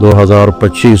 2025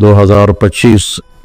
2025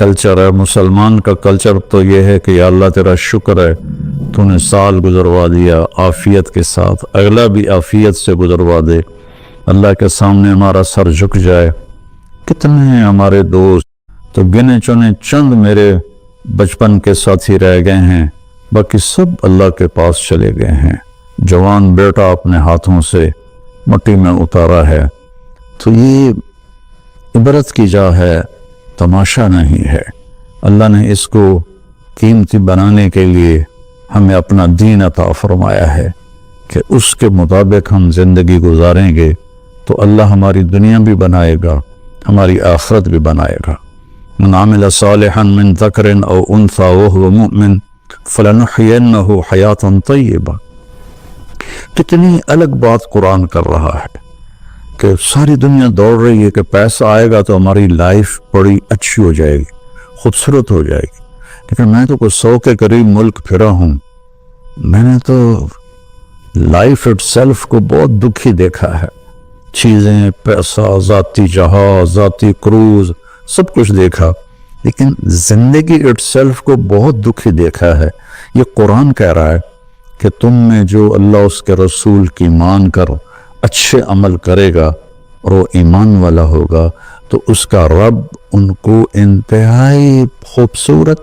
culture ہے. مسلمان کا کلچر تو یہ ہے کہ یا اللہ تیرا شکر ہے تو نے سال گزروا دیا عافیت کے ساتھ, اگلا بھی عافیت سے گزروا دے, اللہ کے سامنے ہمارا سر جھک جائے. کتنے ہیں ہمارے دوست تو گنے چنے چند میرے بچپن کے ساتھی رہ گئے ہیں, باقی سب اللہ کے پاس چلے گئے ہیں. جوان بیٹا اپنے ہاتھوں سے مٹی میں اتارا ہے. تو یہ عبرت کی جا ہے, تماشا نہیں ہے. اللہ نے اس کو قیمتی بنانے کے لیے ہمیں اپنا دین عطا فرمایا ہے کہ اس کے مطابق ہم زندگی گزاریں گے تو اللہ ہماری دنیا بھی بنائے گا, ہماری آخرت بھی بنائے گا. من عمل صالحا من ذکر او انثى وهو مؤمن فلنحيينه حیاتا طیبہ. کتنی الگ بات قرآن کر رہا ہے کہ ساری دنیا دوڑ رہی ہے کہ پیسہ آئے گا تو ہماری لائف بڑی اچھی ہو جائے گی, خوبصورت ہو جائے گی. لیکن میں تو کوئی 100 کے قریب ملک پھرا ہوں, میں نے تو لائف اٹ سیلف کو بہت دکھی دیکھا ہے. چیزیں, پیسہ, ذاتی جہاز, ذاتی کروز, سب کچھ دیکھا, لیکن زندگی اٹ سیلف کو بہت دکھی دیکھا ہے. یہ قرآن کہہ رہا ہے کہ تم میں جو اللہ اس کے رسول کی مان کر اچھے عمل کرے گا اور وہ ایمان والا ہوگا تو اس کا رب ان کو انتہائی خوبصورت,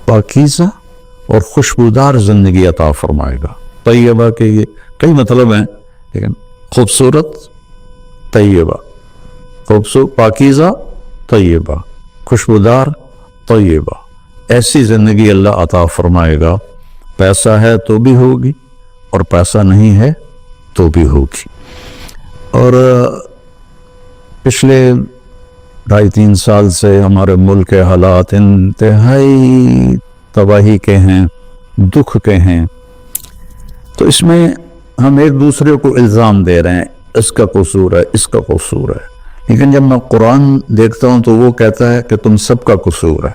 پاکیزہ اور خوشبودار زندگی عطا فرمائے گا. طیبہ کے یہ کئی مطلب ہیں, لیکن خوبصورت, طیبہ, خوبصورت, پاکیزہ, طیبہ, خوشبودار, طیبہ, ایسی زندگی اللہ عطا فرمائے گا. پیسہ ہے تو بھی ہوگی اور پیسہ نہیں ہے تو بھی ہوگی. اور پچھلے 2.5-3 سال سے ہمارے ملک کے حالات انتہائی تباہی کے ہیں, دکھ کے ہیں. تو اس میں ہم ایک دوسرے کو الزام دے رہے ہیں, اس کا قصور ہے, اس کا قصور ہے. لیکن جب میں قرآن دیکھتا ہوں تو وہ کہتا ہے کہ تم سب کا قصور ہے.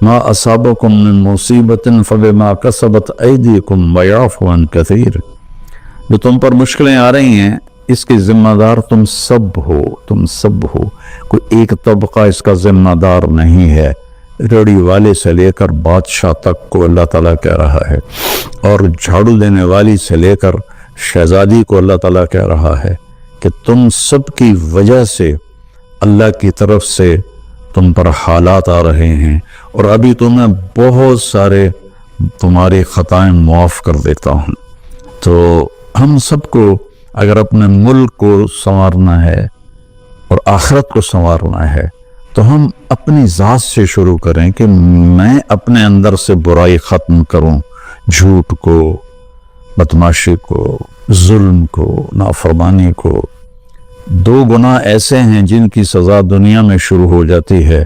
ما اصابکم من مصیبت فبما کسبت ایدیکم ویعفو عن کثیر. جو تم پر مشکلیں آ رہی ہیں اس کی ذمہ دار تم سب ہو, تم سب ہو. کوئی ایک طبقہ اس کا ذمہ دار نہیں ہے. ریڑھی والے سے لے کر بادشاہ تک کو اللہ تعالیٰ کہہ رہا ہے, اور جھاڑو دینے والی سے لے کر شہزادی کو اللہ تعالیٰ کہہ رہا ہے کہ تم سب کی وجہ سے اللہ کی طرف سے تم پر حالات آ رہے ہیں, اور ابھی تو میں بہت سارے تمہاری خطائیں معاف کر دیتا ہوں. تو ہم سب کو اگر اپنے ملک کو سنوارنا ہے اور آخرت کو سنوارنا ہے تو ہم اپنی ذات سے شروع کریں کہ میں اپنے اندر سے برائی ختم کروں, جھوٹ کو, بدماشی کو, ظلم کو, نافرمانی کو. 2 گناہ ایسے ہیں جن کی سزا دنیا میں شروع ہو جاتی ہے,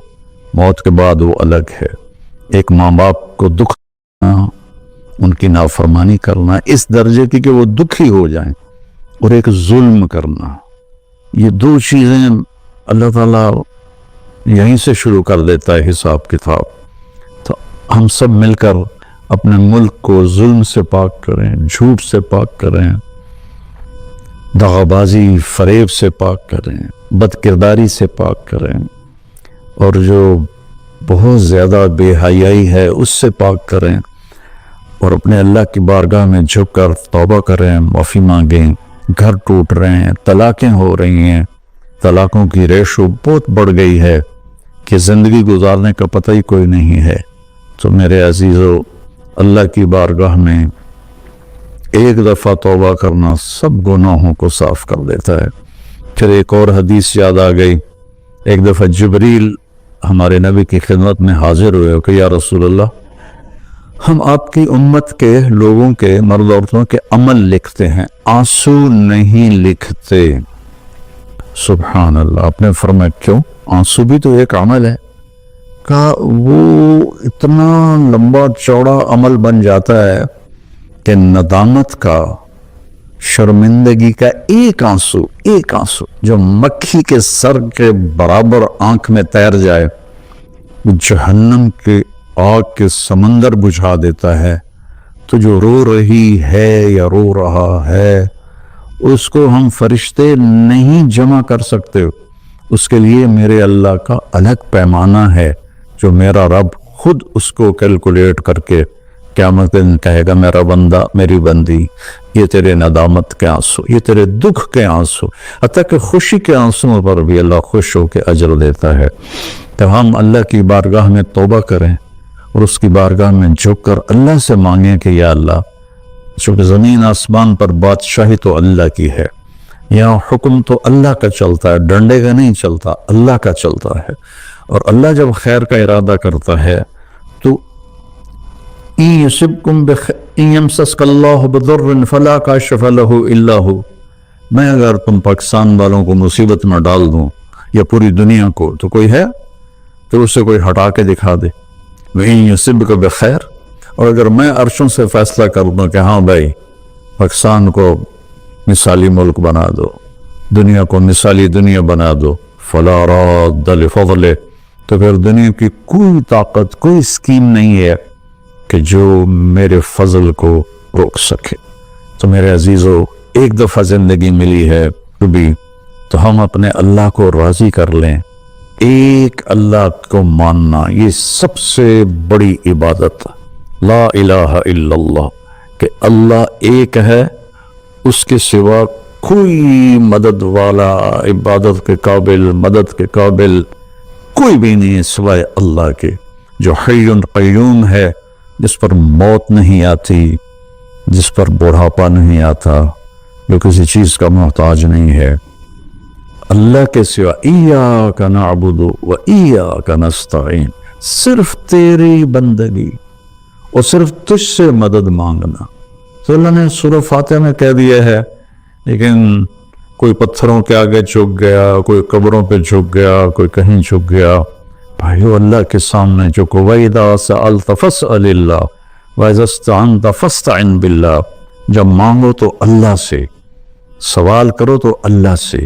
موت کے بعد وہ الگ ہے. ایک ماں باپ کو دکھ دینا, ان کی نافرمانی کرنا اس درجے کی کہ وہ دکھی ہو جائیں, اور ایک ظلم کرنا. یہ 2 چیزیں اللہ تعالیٰ یہیں سے شروع کر دیتا ہے حساب کتاب. تو ہم سب مل کر اپنے ملک کو ظلم سے پاک کریں, جھوٹ سے پاک کریں, دغا بازی, فریب سے پاک کریں, بد کرداری سے پاک کریں, اور جو بہت زیادہ بے حیائی ہے اس سے پاک کریں, اور اپنے اللہ کی بارگاہ میں جھک کر توبہ کریں, معافی مانگیں. گھر ٹوٹ رہے ہیں, طلاقیں ہو رہی ہیں, طلاقوں کی ریشو بہت بڑھ گئی ہے کہ زندگی گزارنے کا پتہ ہی کوئی نہیں ہے. تو میرے عزیزو, اللہ کی بارگاہ میں ایک دفعہ توبہ کرنا سب گناہوں کو صاف کر دیتا ہے. پھر ایک اور حدیث یاد آ گئی. ایک دفعہ جبریل ہمارے نبی کی خدمت میں حاضر ہوئے کہ یا رسول اللہ, ہم آپ کی امت کے لوگوں کے, مرد عورتوں کے عمل لکھتے ہیں, آنسو نہیں لکھتے. سبحان اللہ. آپ نے فرمایا کیوں؟ آنسو بھی تو ایک عمل ہے. کہا وہ اتنا لمبا چوڑا عمل بن جاتا ہے کہ ندامت کا, شرمندگی کا ایک آنسو جو مکھی کے سر کے برابر آنکھ میں تیر جائے, جہنم کے آگ کے سمندر بجھا دیتا ہے. تو جو رو رہی ہے یا رو رہا ہے اس کو ہم فرشتے نہیں جمع کر سکتے. اس کے لیے میرے اللہ کا الگ پیمانہ ہے جو میرا رب خود اس کو کیلکولیٹ کر کے قیامت کے دن کہے گا میرا بندہ میری بندی یہ تیرے ندامت کے آنسو، یہ تیرے دکھ کے آنسو، حتیٰ کہ خوشی کے آنسوں پر بھی اللہ خوش ہو کے اجر دیتا ہے۔ تو ہم اللہ کی بارگاہ میں توبہ کریں اور اس کی بارگاہ میں جھک کر اللہ سے مانگیں کہ یا اللہ، چونکہ زمین آسمان پر بادشاہی تو اللہ کی ہے، یہاں حکم تو اللہ کا چلتا ہے، ڈنڈے کا نہیں چلتا، اللہ کا چلتا ہے، اور اللہ جب خیر کا ارادہ کرتا ہے تو إِن يَمْسَسْكَ اللَّهُ بِضُرٍّ فَلَا كَاشِفَ لَهُ إِلَّا هُوَ، میں اگر تم پاکستان والوں کو مصیبت میں ڈال دوں یا پوری دنیا کو تو کوئی ہے تو اسے کوئی ہٹا کے دکھا دے۔ وَإِن يُصِبْكَ بِخَيْرٍ، اور اگر میں عرشوں سے فیصلہ کر دوں کہ ہاں بھائی پاکستان کو مثالی ملک بنا دو، دنیا کو مثالی دنیا بنا دو، فَلَا رَادَّ لِفَضْلِهِ، تو پھر دنیا کی کوئی طاقت، کوئی اسکیم نہیں ہے کہ جو میرے فضل کو روک سکے۔ تو میرے عزیزو، ایک دفعہ زندگی ملی ہے بھی تو ہم اپنے اللہ کو راضی کر لیں۔ ایک اللہ کو ماننا یہ سب سے بڑی عبادت، لا الہ الا اللہ، کہ اللہ ایک ہے، اس کے سوا کوئی مدد والا، عبادت کے قابل، مدد کے قابل کوئی بھی نہیں سوائے اللہ کے، جو حی قیوم ہے، جس پر موت نہیں آتی، جس پر بڑھاپا نہیں آتا، جو کسی چیز کا محتاج نہیں ہے۔ اللہ کے سوا ایاک نعبد و ایاک نستعین، صرف تیری بندگی اور صرف تجھ سے مدد مانگنا۔ تو اللہ نے سورہ فاتحہ میں کہہ دیا ہے، لیکن کوئی پتھروں کے آگے جھک گیا، کوئی قبروں پہ جھک گیا، کوئی کہیں جھک گیا۔ بھائیو، اللہ کے سامنے جھکو۔ وَإِذَا سَأَلْتَ فَاسْأَلِ اللَّهَ وَإِذَا اسْتَعَنْتَ فَاسْتَعِنْ بِاللَّهِ، جب مانگو تو اللہ سے، سوال کرو تو اللہ سے،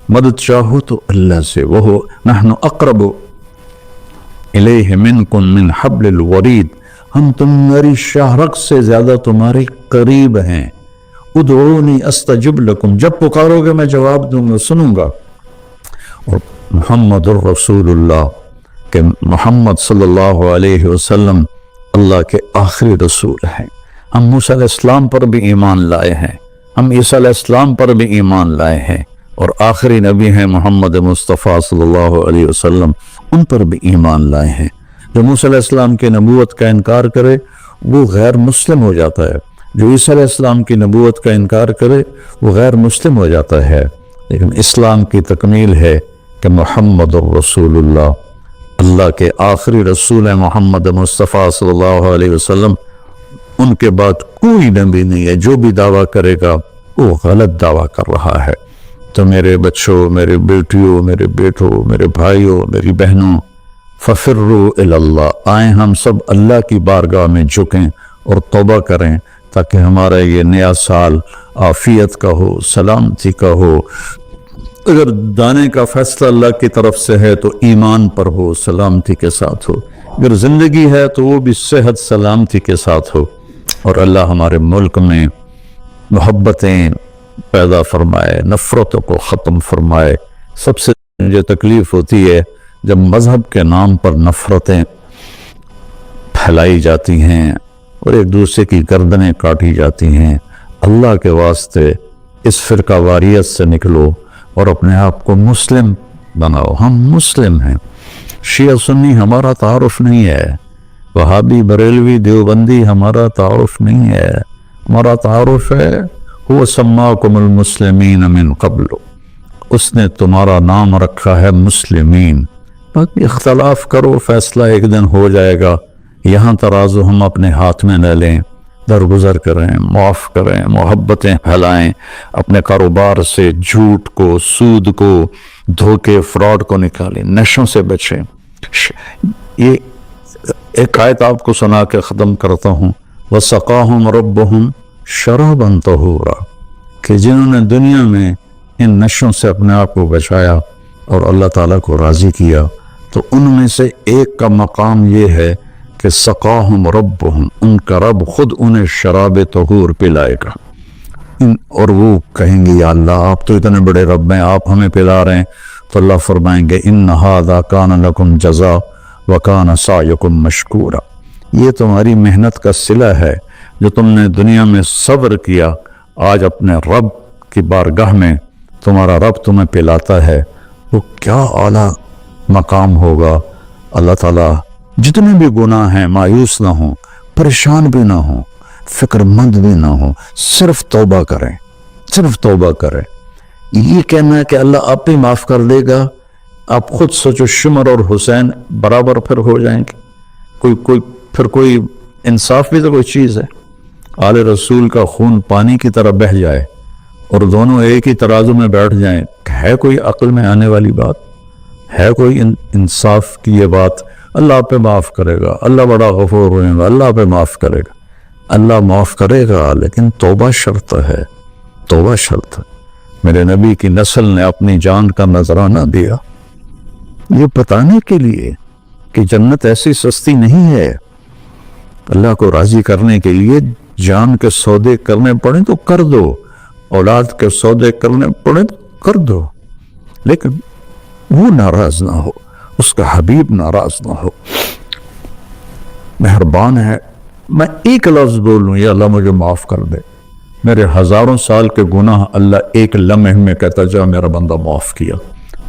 مدد چاہو تو اللہ سے۔ وَهُوَ نَحْنُ أَقْرَبُ إِلَيْهِ مِنْكُمْ مِنْ حَبْلِ الْوَرِيدِ، ہم تمہاری شاہ رگ سے زیادہ تمہارے قریب ہیں۔ ادعونی استجب لکم، جب پکارو گے میں جواب دوں گا، سنوں گا۔ اور محمد الرسول اللہ، کہ محمد صلی اللہ علیہ وسلم اللہ کے آخری رسول ہیں۔ ہم موسیٰ علیہ السلام پر بھی ایمان لائے ہیں، ہم عیسیٰ علیہ السلام پر بھی ایمان لائے ہیں، اور آخری نبی ہیں محمد مصطفیٰ صلی اللہ علیہ وسلم، ان پر بھی ایمان لائے ہیں۔ جو موسیٰ علیہ السلام کی نبوت کا انکار کرے وہ غیر مسلم ہو جاتا ہے، جو عیسیٰ علیہ السلام کی نبوت کا انکار کرے وہ غیر مسلم ہو جاتا ہے۔ لیکن اسلام کی تکمیل ہے کہ محمد الرسول اللہ، اللہ کے آخری رسول ہیں محمد مصطفیٰ صلی اللہ علیہ وسلم، ان کے بعد کوئی نبی نہیں ہے۔ جو بھی دعویٰ کرے گا وہ غلط دعویٰ کر رہا ہے۔ تو میرے بچوں، میرے بیٹیوں، میرے بیٹوں، میرے بھائیوں، میری بہنوں، ففروا الی اللہ، آئیں ہم سب اللہ کی بارگاہ میں جھکیں اور توبہ کریں، تاکہ ہمارا یہ نیا سال عافیت کا ہو، سلامتی کا ہو۔ اگر دانے کا فیصلہ اللہ کی طرف سے ہے تو ایمان پر ہو، سلامتی کے ساتھ ہو، اگر زندگی ہے تو وہ بھی صحت سلامتی کے ساتھ ہو، اور اللہ ہمارے ملک میں محبتیں پیدا فرمائے، نفرتوں کو ختم فرمائے۔ سب سے مجھے تکلیف ہوتی ہے جب مذہب کے نام پر نفرتیں پھیلائی جاتی ہیں اور ایک دوسرے کی گردنیں کاٹی جاتی ہیں۔ اللہ کے واسطے اس فرقہ واریت سے نکلو اور اپنے آپ کو مسلم بناؤ۔ ہم مسلم ہیں، شیعہ سنی ہمارا تعارف نہیں ہے، وہابی بریلوی دیوبندی ہمارا تعارف نہیں ہے، ہمارا تعارف ہے هو سماکم المسلمین من قبل، اس نے تمہارا نام رکھا ہے مسلمین۔ باقی اختلاف کرو، فیصلہ ایک دن ہو جائے گا۔ یہاں ترازو ہم اپنے ہاتھ میں نہ لیں، درگزر کریں، معاف کریں، محبتیں پھیلائیں، اپنے کاروبار سے جھوٹ کو، سود کو، دھوکے، فراڈ کو نکالیں، نشوں سے بچیں۔ یہ ایک آیت آپ کو سنا کے ختم کرتا ہوں، وَسَقَاهُمْ رَبُّهُمْ شَرَابًا طَهُورًا، کہ جنہوں نے دنیا میں ان نشوں سے اپنے آپ کو بچایا اور اللہ تعالیٰ کو راضی کیا، تو ان میں سے ایک کا مقام یہ ہے کہ سقاہم ربہم، ان کا رب خود انہیں شراب طہور پلائے گا، اور وہ کہیں گے یا اللہ آپ تو اتنے بڑے رب ہیں، آپ ہمیں پلا رہے ہیں، تو اللہ فرمائیں گے ان ھذا کان لکم جزاء وَكَانَ سَعْيُكُمْ مَشْكُورًا. یہ تمہاری محنت کا صلہ ہے جو تم نے دنیا میں صبر کیا. آج اپنے رب کی بارگاہ میں تمہارا رب تمہیں پلاتا ہے. وہ کیا اعلیٰ مقام ہوگا. اللہ تعالیٰ جتنے بھی گناہ ہیں مایوس نہ ہوں، پریشان بھی نہ ہوں، فکر مند بھی نہ ہوں، صرف توبہ کریں، صرف توبہ کریں. یہ کہنا ہے کہ اللہ آپ بھی معاف کر دے گا. آپ خود سوچو شمر اور حسین برابر پھر ہو جائیں گے. کوئی انصاف بھی تو کوئی چیز ہے. آل رسول کا خون پانی کی طرح بہہ جائے اور دونوں ایک ہی ترازو میں بیٹھ جائیں، ہے کوئی عقل میں آنے والی بات؟ ہے کوئی انصاف کی یہ بات؟ اللہ آپ پہ معاف کرے گا، اللہ بڑا غفور رحیم گا، اللہ پہ معاف کرے گا. اللہ معاف کرے گا لیکن توبہ شرط ہے، توبہ شرط ہے. میرے نبی کی نسل نے اپنی جان کا نذرانہ دیا یہ بتانے کے لیے کہ جنت ایسی سستی نہیں ہے. اللہ کو راضی کرنے کے لیے جان کے سودے کرنے پڑیں تو کر دو، اولاد کے سودے کرنے پڑیں تو کر دو، لیکن وہ ناراض نہ ہو، اس کا حبیب ناراض نہ ہو. مہربان ہے. میں ایک لفظ بولوں یا اللہ مجھے معاف کر دے، میرے ہزاروں سال کے گناہ اللہ ایک لمحے میں کہتا جا میرا بندہ معاف کیا.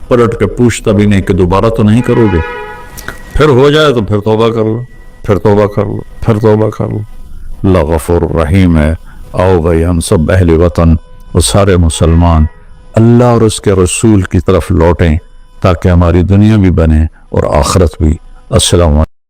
پلٹ کے پوچھتا بھی نہیں کہ دوبارہ تو نہیں کرو گے. پھر ہو جائے تو پھر توبہ کر لو، پھر توبہ کر لو، پھر توبہ کر لو. اللہ غفور رحیم ہے. آؤ بھائی ہم سب اہل وطن اور سارے مسلمان اللہ اور اس کے رسول کی طرف لوٹیں تاکہ ہماری دنیا بھی بنے اور آخرت بھی. السلام علیکم.